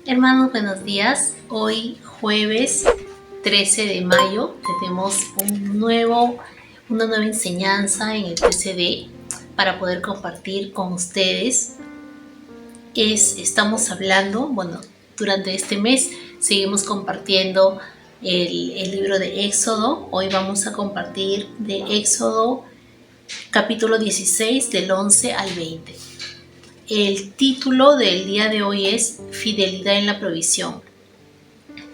Hermanos, buenos días. Hoy jueves 13 de mayo tenemos una nueva enseñanza en el PCD para poder compartir con ustedes. Estamos hablando, durante este mes seguimos compartiendo el libro de Éxodo. Hoy vamos a compartir de Éxodo capítulo 16 del 11 al 20. El título del día de hoy es Fidelidad en la provisión.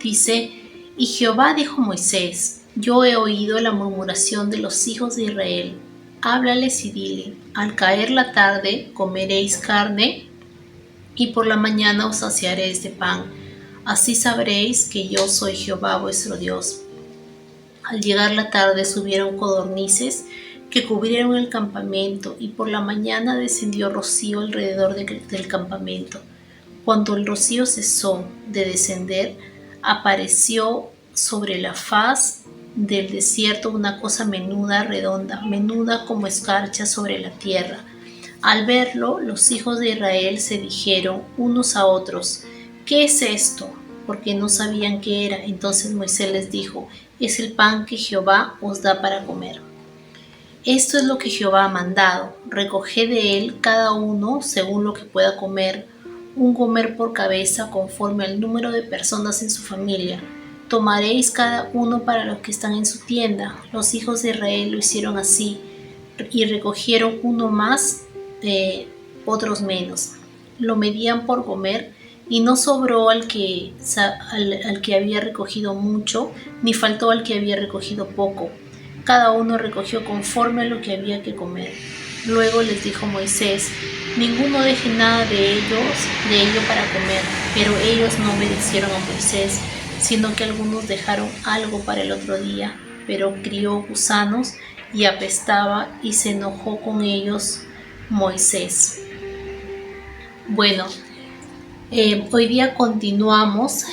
Dice: Y Jehová dijo a Moisés: Yo he oído la murmuración de los hijos de Israel. Háblales y dile: Al caer la tarde comeréis carne, y por la mañana os saciaréis de pan. Así sabréis que yo soy Jehová vuestro Dios. Al llegar la tarde subieron codornices que cubrieron el campamento, y por la mañana descendió rocío alrededor del campamento. Cuando el rocío cesó de descender, apareció sobre la faz del desierto una cosa menuda, redonda, menuda como escarcha sobre la tierra. Al verlo, los hijos de Israel se dijeron unos a otros: ¿Qué es esto? Porque no sabían qué era. Entonces Moisés les dijo: Es el pan que Jehová os da para comer. Esto es lo que Jehová ha mandado: recoged de él cada uno según lo que pueda comer, un gomer por cabeza conforme al número de personas en su familia. Tomaréis cada uno para los que están en su tienda. Los hijos de Israel lo hicieron así, y recogieron uno más, otros menos. Lo medían por gomer, y no sobró al que había recogido mucho, ni faltó al que había recogido poco. Cada uno recogió conforme a lo que había que comer. Luego les dijo Moisés: ninguno deje nada de ello para comer. Pero ellos no obedecieron a Moisés, sino que algunos dejaron algo para el otro día. Pero crió gusanos y apestaba, y se enojó con ellos Moisés. Hoy día continuamos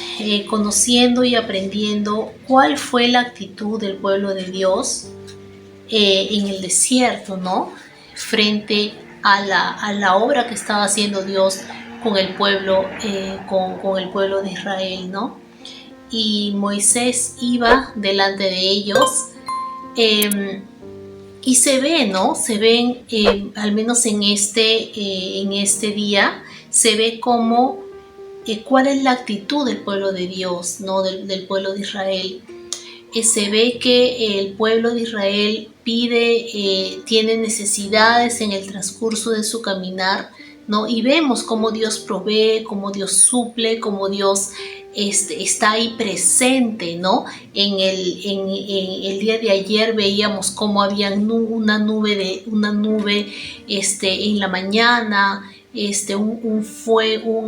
conociendo y aprendiendo cuál fue la actitud del pueblo de Dios en el desierto, ¿no? Frente a la obra que estaba haciendo Dios con el pueblo, con el pueblo de Israel, ¿no? Y Moisés iba delante de ellos, y se ve, ¿no? Se ven, al menos en este día, se ve cómo cuál es la actitud del pueblo de Dios, ¿no? Del pueblo de Israel. Se ve que el pueblo de Israel tiene necesidades en el transcurso de su caminar, ¿no? Y vemos cómo Dios provee, cómo Dios suple, cómo Dios está ahí presente, ¿no? En el día de ayer veíamos cómo había una nube en la mañana,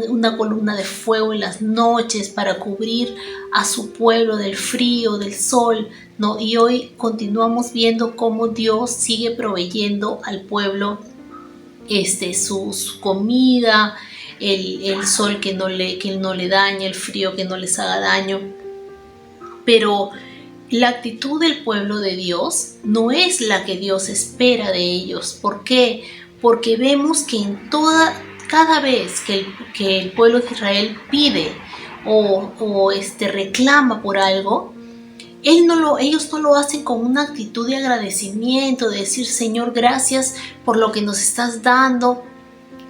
una columna de fuego en las noches para cubrir a su pueblo del frío, del sol, ¿no? Y hoy continuamos viendo cómo Dios sigue proveyendo al pueblo su comida, el sol que no le daña, el frío que no les haga daño. Pero la actitud del pueblo de Dios no es la que Dios espera de ellos. ¿Por qué? Porque vemos que cada vez que el pueblo de Israel pide o reclama por algo, ellos no lo hacen con una actitud de agradecimiento, de decir: Señor, gracias por lo que nos estás dando,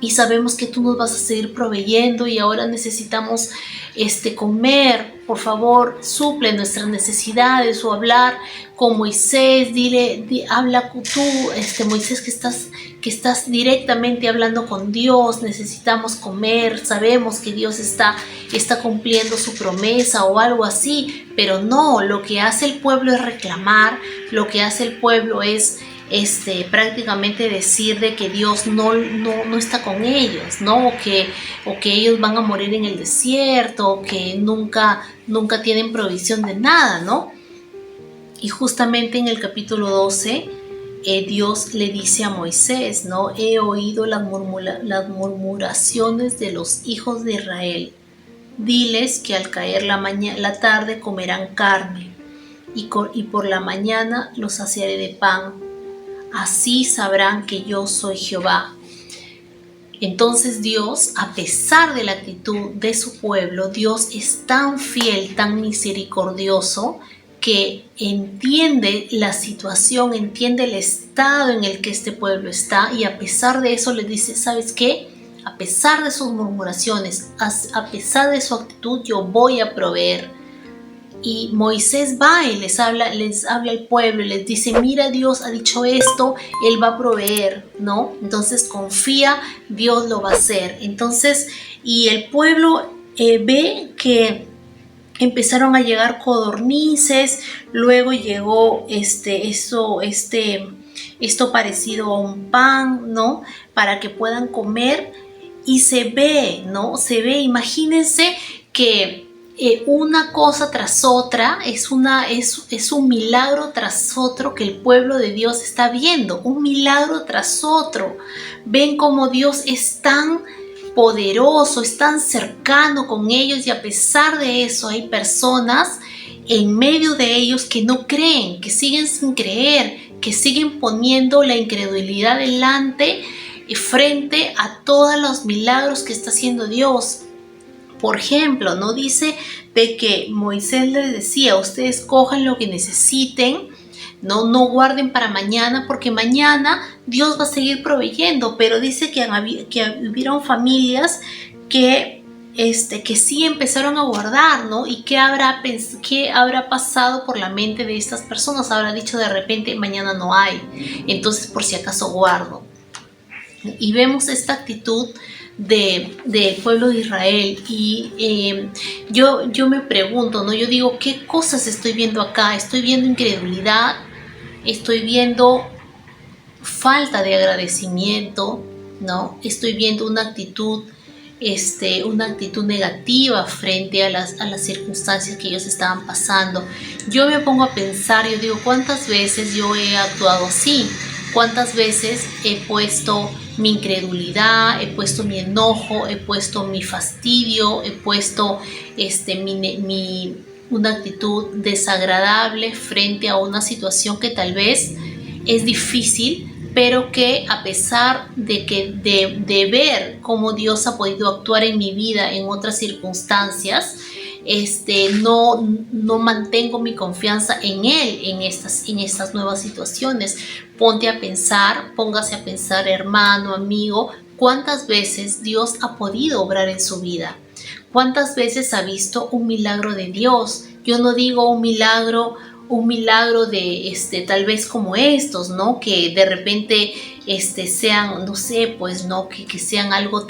y sabemos que tú nos vas a seguir proveyendo, y ahora necesitamos comer, por favor, suple nuestras necesidades. O hablar con Moisés, habla tú, Moisés, que estás directamente hablando con Dios, necesitamos comer, sabemos que Dios está cumpliendo su promesa, o algo así. Pero no, lo que hace el pueblo es reclamar, lo que hace el pueblo es prácticamente decir de que Dios no está con ellos, ¿no? O que ellos van a morir en el desierto, o que nunca tienen provisión de nada, ¿no? Y justamente en el capítulo 12, Dios le dice a Moisés, ¿no? He oído las murmuraciones de los hijos de Israel. Diles que al caer la tarde comerán carne, y por la mañana los saciaré de pan. Así sabrán que yo soy Jehová. Entonces Dios, a pesar de la actitud de su pueblo, Dios es tan fiel, tan misericordioso, que entiende la situación, entiende el estado en el que este pueblo está, y a pesar de eso les dice, ¿sabes qué? A pesar de sus murmuraciones, a pesar de su actitud, yo voy a proveer. Y Moisés va y les habla al pueblo y les dice, mira, Dios ha dicho esto, Él va a proveer, ¿no? Entonces confía, Dios lo va a hacer. Entonces, y el pueblo ve que empezaron a llegar codornices, luego llegó esto parecido a un pan, ¿no? Para que puedan comer, y se ve, ¿no? Se ve, imagínense que una cosa tras otra, es un milagro tras otro que el pueblo de Dios está viendo, un milagro tras otro. Ven cómo Dios es tan poderoso, es tan cercano con ellos, y a pesar de eso hay personas en medio de ellos que no creen, que siguen sin creer, que siguen poniendo la incredulidad delante y frente a todos los milagros que está haciendo Dios. Por ejemplo, no dice de que Moisés les decía, ustedes cojan lo que necesiten, no guarden para mañana, porque mañana Dios va a seguir proveyendo, pero dice que hubieron familias que sí empezaron a guardar, ¿no? ¿Y qué habrá pasado por la mente de estas personas? Habrá dicho de repente, mañana no hay, entonces por si acaso guardo. Y vemos esta actitud del pueblo de Israel, y yo me pregunto, ¿no? Yo digo, ¿qué cosas estoy viendo acá? Estoy viendo incredulidad, estoy viendo falta de agradecimiento, ¿no? Estoy viendo una actitud negativa frente a las circunstancias que ellos estaban pasando. Yo me pongo a pensar, yo digo, ¿cuántas veces yo he actuado así? ¿Cuántas veces he puesto mi incredulidad, he puesto mi enojo, he puesto mi fastidio, he puesto una actitud desagradable frente a una situación que tal vez es difícil, pero que a pesar de ver cómo Dios ha podido actuar en mi vida en otras circunstancias, no mantengo mi confianza en Él en estas nuevas situaciones? Póngase a pensar, hermano, amigo, ¿cuántas veces Dios ha podido obrar en su vida? ¿Cuántas veces ha visto un milagro de Dios? Yo no digo un milagro de tal vez como estos, ¿no? Que de repente sean, no sé, pues, ¿no? Que sean algo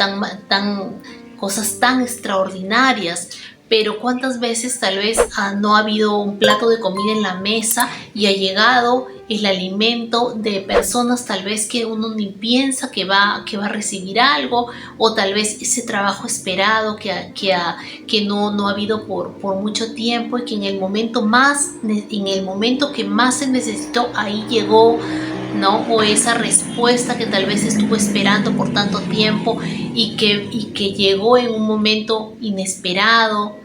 cosas tan extraordinarias. Pero cuántas veces tal vez no ha habido un plato de comida en la mesa y ha llegado el alimento de personas tal vez que uno ni piensa que va a recibir algo, o tal vez ese trabajo esperado que no ha habido por mucho tiempo, y que en el momento que más se necesitó, ahí llegó, ¿no? O esa respuesta que tal vez estuvo esperando por tanto tiempo y que llegó en un momento inesperado.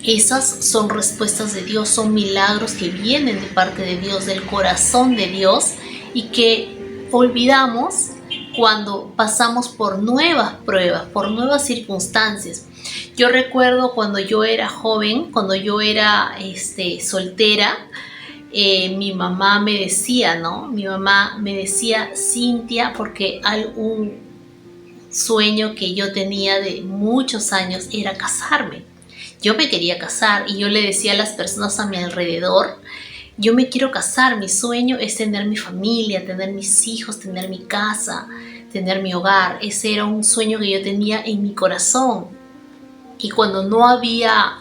Esas son respuestas de Dios, son milagros que vienen de parte de Dios, del corazón de Dios, y que olvidamos cuando pasamos por nuevas pruebas, por nuevas circunstancias. Yo recuerdo cuando yo era joven, cuando yo era soltera, mi mamá me decía, ¿no? Mi mamá me decía, Cintia, porque un sueño que yo tenía de muchos años era casarme. Yo me quería casar y yo le decía a las personas a mi alrededor, yo me quiero casar, mi sueño es tener mi familia, tener mis hijos, tener mi casa, tener mi hogar. Ese era un sueño que yo tenía en mi corazón. Y cuando no había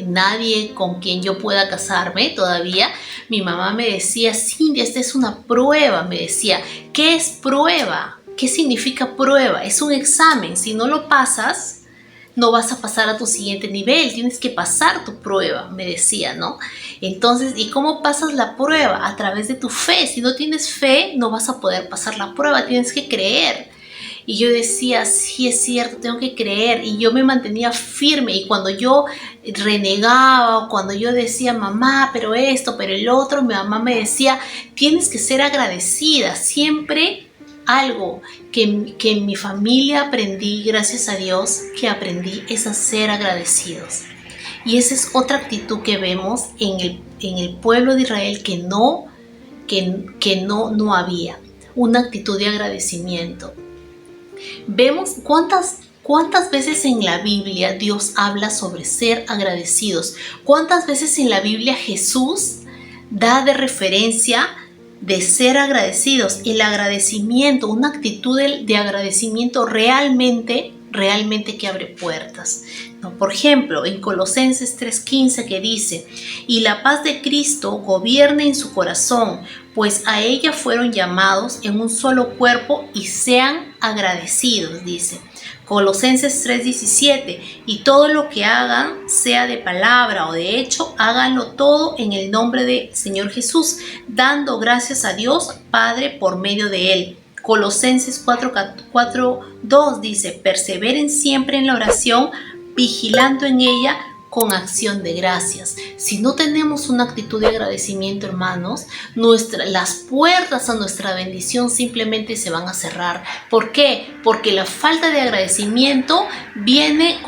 nadie con quien yo pueda casarme todavía, mi mamá me decía, Cindy, esta es una prueba, me decía. ¿Qué es prueba? ¿Qué significa prueba? Es un examen, si no lo pasas, no vas a pasar a tu siguiente nivel, tienes que pasar tu prueba, me decía, ¿no? Entonces, ¿y cómo pasas la prueba? A través de tu fe. Si no tienes fe, no vas a poder pasar la prueba, tienes que creer. Y yo decía, sí, es cierto, tengo que creer. Y yo me mantenía firme. Y cuando yo renegaba, o cuando yo decía, mamá, pero esto, pero el otro, mi mamá me decía, tienes que ser agradecida. Siempre algo que en mi familia aprendí, gracias a Dios, que aprendí es a ser agradecidos. Y esa es otra actitud que vemos en el pueblo de Israel que no había. Una actitud de agradecimiento. Vemos cuántas veces en la Biblia Dios habla sobre ser agradecidos. Cuántas veces en la Biblia Jesús da de referencia de ser agradecidos. El agradecimiento, una actitud de agradecimiento realmente que abre puertas, ¿no? Por ejemplo, en Colosenses 3:15 que dice: y la paz de Cristo gobierne en su corazón, pues a ella fueron llamados en un solo cuerpo y sean agradecidos, dice. Colosenses 3:17, y todo lo que hagan, sea de palabra o de hecho, háganlo todo en el nombre del Señor Jesús, dando gracias a Dios Padre por medio de él. Colosenses 4:2 dice: perseveren siempre en la oración, vigilando en ella con acción de gracias. Si no tenemos una actitud de agradecimiento, hermanos, las puertas a nuestra bendición simplemente se van a cerrar. ¿Por qué? Porque la falta de agradecimiento viene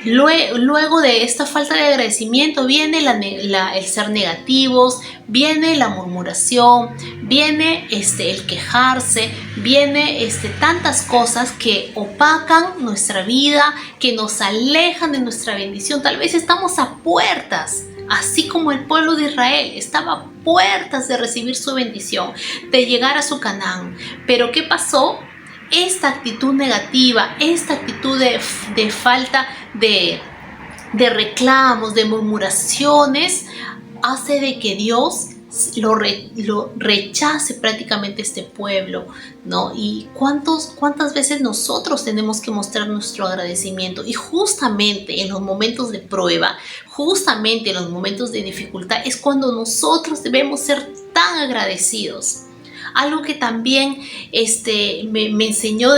luego de esta falta de agradecimiento viene el ser negativos, viene la murmuración, viene el quejarse, viene tantas cosas que opacan nuestra vida, que nos alejan de nuestra bendición. Tal vez estamos a puertas, así como el pueblo de Israel estaba a puertas de recibir su bendición, de llegar a su Canaán. Pero ¿qué pasó? Esta actitud negativa, esta actitud de falta de reclamos, de murmuraciones, hace de que Dios lo rechace prácticamente este pueblo, ¿no? Y cuántas veces nosotros tenemos que mostrar nuestro agradecimiento, y justamente en los momentos de prueba, justamente en los momentos de dificultad, es cuando nosotros debemos ser tan agradecidos. Algo que también me enseñó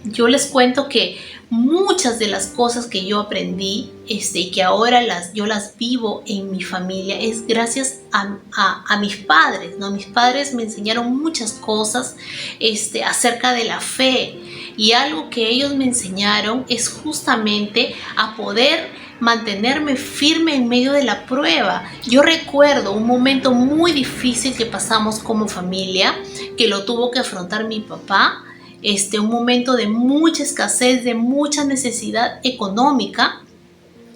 yo les cuento que muchas de las cosas que yo aprendí y que ahora yo las vivo en mi familia es gracias a mis padres, ¿no? Mis padres me enseñaron muchas cosas acerca de la fe, y algo que ellos me enseñaron es justamente a poder mantenerme firme en medio de la prueba. Yo recuerdo un momento muy difícil que pasamos como familia, que lo tuvo que afrontar mi papá. Un momento de mucha escasez, de mucha necesidad económica,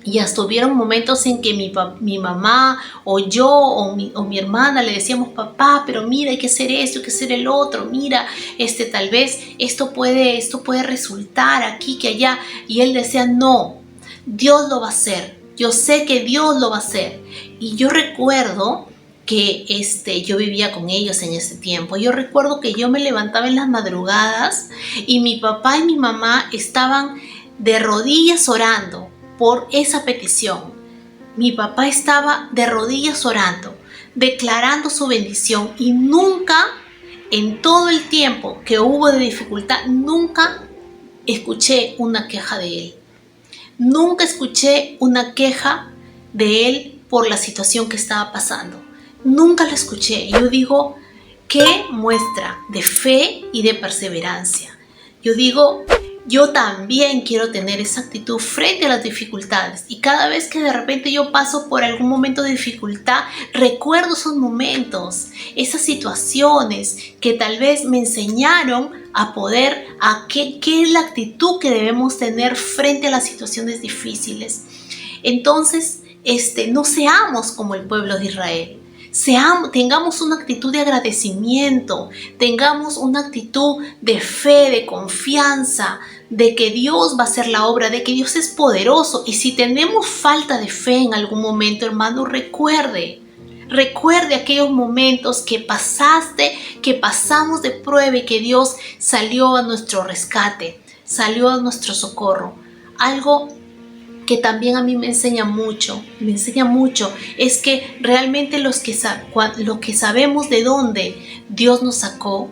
y hasta hubieron momentos en que mi mamá o yo o mi hermana le decíamos: papá, pero mira, hay que hacer esto, hay que hacer el otro, mira, tal vez esto puede resultar aquí, que allá, y él decía: no, Dios lo va a hacer, yo sé que Dios lo va a hacer. Y yo recuerdo que yo vivía con ellos en ese tiempo. Yo recuerdo que yo me levantaba en las madrugadas y mi papá y mi mamá estaban de rodillas orando por esa petición. Mi papá estaba de rodillas orando, declarando su bendición, y nunca, en todo el tiempo que hubo de dificultad, nunca escuché una queja de él. Nunca escuché una queja de él por la situación que estaba pasando. Nunca lo escuché. Yo digo, qué muestra de fe y de perseverancia. Yo digo, yo también quiero tener esa actitud frente a las dificultades, y cada vez que de repente yo paso por algún momento de dificultad, recuerdo esos momentos, esas situaciones que tal vez me enseñaron qué es la actitud que debemos tener frente a las situaciones difíciles. Entonces, no seamos como el pueblo de Israel. Tengamos una actitud de agradecimiento, tengamos una actitud de fe, de confianza, de que Dios va a hacer la obra, de que Dios es poderoso. Y si tenemos falta de fe en algún momento, hermano, recuerde aquellos momentos que pasamos de prueba, y que Dios salió a nuestro rescate, salió a nuestro socorro. Algo que también a mí me enseña mucho, es que realmente lo que sabemos de dónde Dios nos sacó,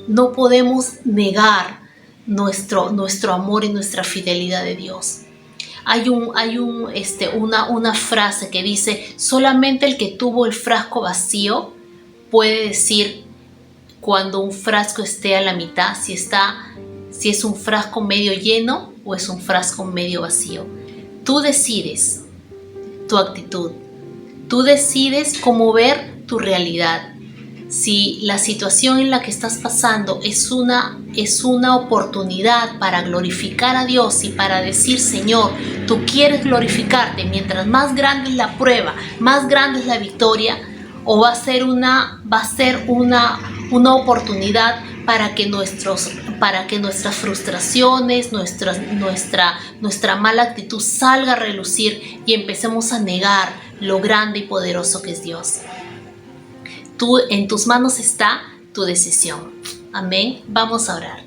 no podemos negar nuestro amor y nuestra fidelidad de Dios. Hay una frase que dice: solamente el que tuvo el frasco vacío puede decir cuando un frasco esté a la mitad, si es un frasco medio lleno o es un frasco medio vacío. Tú decides tu actitud. Tú decides cómo ver tu realidad. Si la situación en la que estás pasando es una oportunidad para glorificar a Dios y para decir, Señor, tú quieres glorificarte, mientras más grande es la prueba, más grande es la victoria, o va a ser una oportunidad para que nuestras frustraciones, nuestra mala actitud salga a relucir y empecemos a negar lo grande y poderoso que es Dios. En tus manos está tu decisión. Amén. Vamos a orar.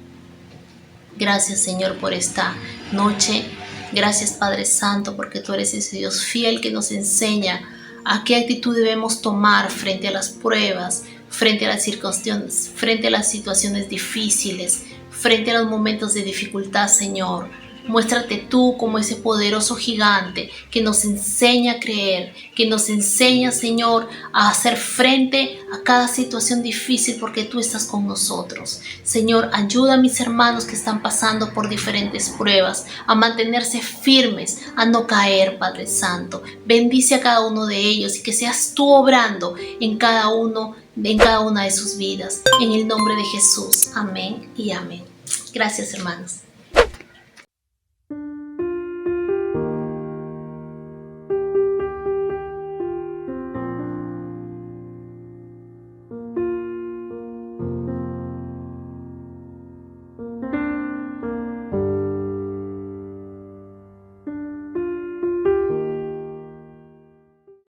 Gracias, Señor, por esta noche. Gracias, Padre Santo, porque tú eres ese Dios fiel que nos enseña a qué actitud debemos tomar frente a las pruebas, frente a las circunstancias, frente a las situaciones difíciles, frente a los momentos de dificultad, Señor. Muéstrate tú como ese poderoso gigante que nos enseña a creer, que nos enseña, Señor, a hacer frente a cada situación difícil porque tú estás con nosotros. Señor, ayuda a mis hermanos que están pasando por diferentes pruebas a mantenerse firmes, a no caer, Padre Santo. Bendice a cada uno de ellos y que seas tú obrando en cada una de sus vidas. En el nombre de Jesús. Amén y amén. Gracias, hermanos.